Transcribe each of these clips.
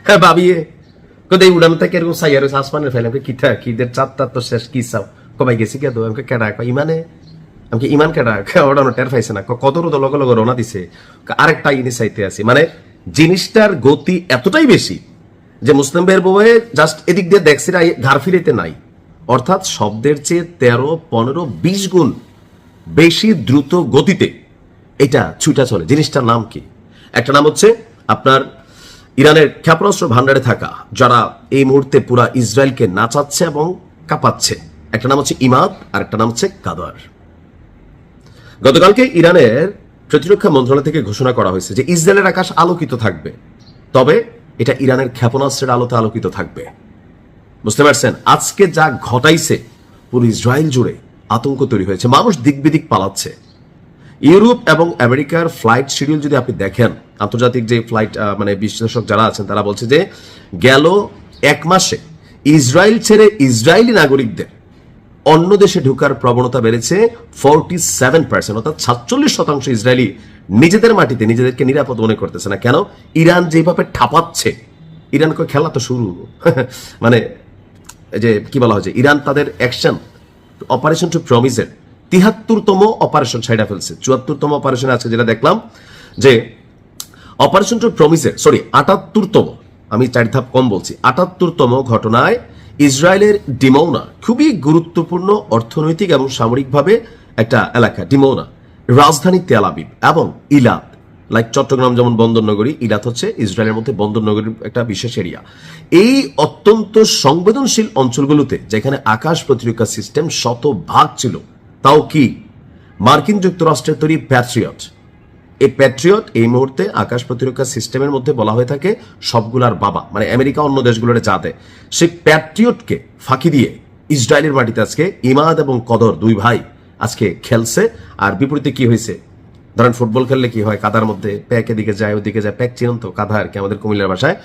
হ্যাঁ ভাবিয়ে কোথায় উড়ান থেকে এরকম সাইয়ার আসমানের ফেলে আমাকে কিথা কিদের চারটা তো শেষ কি চাও কমাই গেছি কে আমাকে কেডা ইমানে আমাকে ইমান কেডা ওড়ানো টের পাইছে না কত রোদ লগে লগে রওনা দিছে আরেকটা ইনি চাইতে আছি মানে জিনিসটার গতি এতটাই বেশি যে মুসলিম ভাইয়ের বউয়ে জাস্ট এদিক দিয়ে দেখছি ঘাড় ফিরেতে নাই, অর্থাৎ শব্দের চেয়ে 13, 15, 20 গুণ বেশি দ্রুত গতিতে এটা ছুটা চলে। জিনিসটার নাম কি? একটা নাম হচ্ছে আপনার ইরানের ক্ষেপণাস্ত্র ভান্ডারে থাকা যারা এই মুহূর্তে পুরা ইসরায়েলকে নাচাচ্ছে এবং কাঁপাচ্ছে, একটা নাম হচ্ছে ইমাদ আর একটা নাম হচ্ছে কাদার। গতকালকে ইরানের প্রতিরক্ষা মন্ত্রণালয় থেকে ঘোষণা করা হয়েছে যে ইসরায়েলের আকাশ আলোকিত থাকবে, তবে এটা ইরানের ক্ষেপণাস্ত্রের আলোতে আলোকিত থাকবে। বুঝতে পারছেন? আজকে যা ঘটাইছে পুরো ইসরায়েল জুড়ে আতঙ্ক তৈরি হয়েছে, মানুষ দিক বিদিক পালাচ্ছে। ইউরোপ এবং আমেরিকার ফ্লাইট শিডিউল যদি আপনি দেখেন, আন্তর্জাতিক যে ফ্লাইট মানে বিশ্লেষক যারা আছেন তারা বলছে যে গেল 1 মাসে ইসরায়েল ছেড়ে ইসরায়েলি নাগরিকদের অন্য দেশে ঢোকার প্রবণতা বেড়েছে 47%, অর্থাৎ 47% ইসরায়েলি নিজেদের মাটিতে নিজেদেরকে নিরাপদ মনে করতেছে না। কেন? ইরান যেভাবে ঠাপাচ্ছে, ইরানকে খেলা তো শুরু মানে যে কি বলা হয়েছে, ইরান তাদের অ্যাকশন অপারেশন টু প্রমিসের 73তম অপারেশন ছাইড়া ফেলছে। 74তম অপারেশন আছে যেটা দেখলাম যে অপারেশন টু প্রমিসের 78তম, আমি 4 ধাপ কম বলছি, 78তম ঘটনায় ইসরায়েলের ডিমৌনা, খুবই গুরুত্বপূর্ণ অর্থনৈতিক এবং সামরিকভাবে একটা এলাকা ডিমৌনা, রাজধানী তেল আবিব এবং ইলাত, লাইক চট্টগ্রাম যেমন বন্দরনগরী, ইলাত হচ্ছে ইসরায়েলের মধ্যে বন্দরনগরীর একটা বিশেষ এরিয়া। এই অত্যন্ত সংবেদনশীল অঞ্চলগুলোতে যেখানে আকাশ প্রতিরক্ষা সিস্টেম শতভাগ ছিল, তাও কি মার্কিন যুক্তরাষ্ট্রের তৈরি প্যাট্রিয়ট, এই প্যাট্রিয়ট এই মুহূর্তে আকাশ প্রতিরক্ষা সিস্টেমের মধ্যে বলা হয়ে থাকে সবগুলার বাবা, মানে আমেরিকা অন্য দেশগুলোর যা দেয়, সেই প্যাট্রিয়টকে ফাঁকি দিয়ে ইসরায়েলের মাটিতে আজকে ইমাদ এবং কদর 2 ভাই আজকে খেলছে। আর বিপরীতে কি হয়েছে, ধরেন ফুটবল খেললে কি হয়, কাদার মধ্যে প্যাক এদিকে যায় ওদিকে যায়, প্যাক চিনন্ত কাদা আর কি আমাদের কুমিল্লার ভাষায়।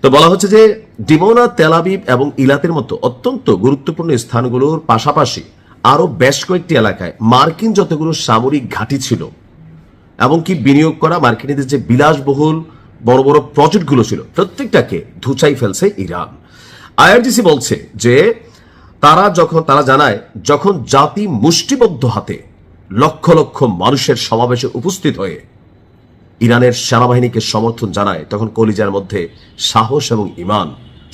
তো বলা হচ্ছে যে ডিমোনা, তেল আবিব এবং ইলাতের মতো অত্যন্ত গুরুত্বপূর্ণ স্থানগুলোর পাশাপাশি আরো বেশ কয়েকটি এলাকায় মার্কিন যতগুলো সামরিক ঘাঁটি ছিল এবং কি বিনিয়োগ করা মার্কিনীদের যে বিলাসবহুল বড় বড় প্রজেক্টগুলো ছিল, প্রত্যেকটাকে ধুচাই ফেলছে ইরান। আইআরজিসি বলছে যে তারা জানায় যখন জাতি মুষ্টিবদ্ধ হাতে লক্ষ লক্ষ মানুষের সমাবেশে উপস্থিত হয়ে ইরানের সেনাবাহিনীকে সমর্থন জানায়, তখন কলিজার মধ্যে সাহস এবং ঈমান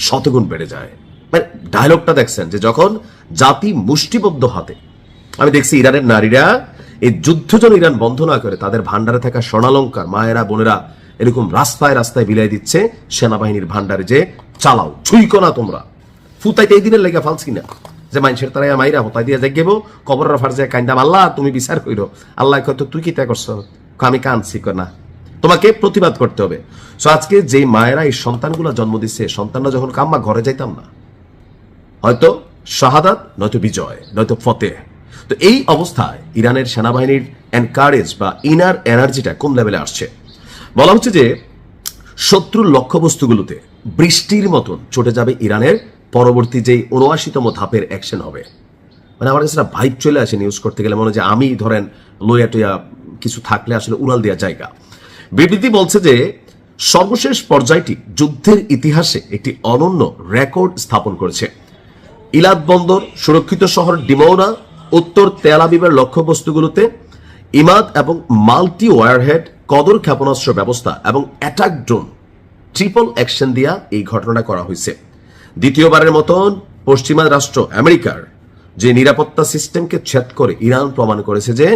শতগুণ বেড়ে যায়। মানে ডায়লগটা দেখছেন যে যখন জাতি মুষ্টিবদ্ধ হাতে, আমি দেখছি ইরানের নারীরা এই যুদ্ধ যেন ইরান বন্ধ না করে তাদের ভান্ডারে থাকা স্বর্ণালঙ্কার মায়েরা বোনেরা এরকম রাস্তায় রাস্তায় বিলাই দিচ্ছে সেনাবাহিনীর ভান্ডারে, যে চালাও ছুইকো না তোমরা, ফুতাইতে এই দিনের লেগে ফালছি না যে মানুষের তারা মাইরা হতাই দিয়ে যাইব কবরের ফার্জে কাইন্দাম, আল্লাহ তুমি বিচার কইরো। আল্লাহ কয়তো তুই কি তা করছো, আমি কানছি না, তোমাকে প্রতিবাদ করতে হবে। সো আজকে যে মায়েরা এই সন্তানগুলো জন্ম দিচ্ছে, সন্তানরা যখন কাম্মা ঘরে যাইতাম না, হয়তো শাহাদাত নয়তো বিজয় নয়তো ফতেহ। তো এই অবস্থায় ইরানের সেনাবাহিনীর এনকারেজ বা ইনার এনার্জিটা কোন লেভেলে আসছে, বলা হচ্ছে যে শত্রুর লক্ষ্যবস্তুগুলোতে বৃষ্টির মতন চটে যাবে ইরানের পরবর্তী যে 79তম ধাপের অ্যাকশন হবে। মানে আমার কাছে ভাইব চলে আসে নিউজ করতে গেলে, মনে হয় যে আমি ধরেন লইয়া টইয়া কিছু থাকলে আসলে উড়াল দেওয়া জায়গা। বিবৃতি বলছে যে সর্বশেষ পর্যায়টি যুদ্ধের ইতিহাসে একটি অনন্য রেকর্ড স্থাপন করেছে। ইলাত বন্দর, সুরক্ষিত শহর ডিমৌনা, উত্তর তেল আবিবের লক্ষ্যবস্তুগুলোতে ইমাদ এবং মাল্টি ওয়ারহেড কদর ক্ষেপণাস্ত্র ব্যবস্থা এবং অ্যাটাক ড্রোন ট্রিপল অ্যাকশন দিয়া এই ঘটনাটা করা হয়েছে। দ্বিতীয়বারের মতন পশ্চিমা রাষ্ট্র আমেরিকার যে নিরাপত্তা সিস্টেমকে ছেদ করে ইরান প্রমাণ করেছে যে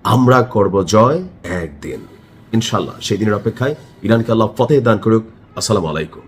আমরা করব জয় একদিন, ইনশাল্লাহ। সেই দিনের অপেক্ষায় ইরানকে আল্লাহ ফতেহ দান করুক। আসসালামু আলাইকুম।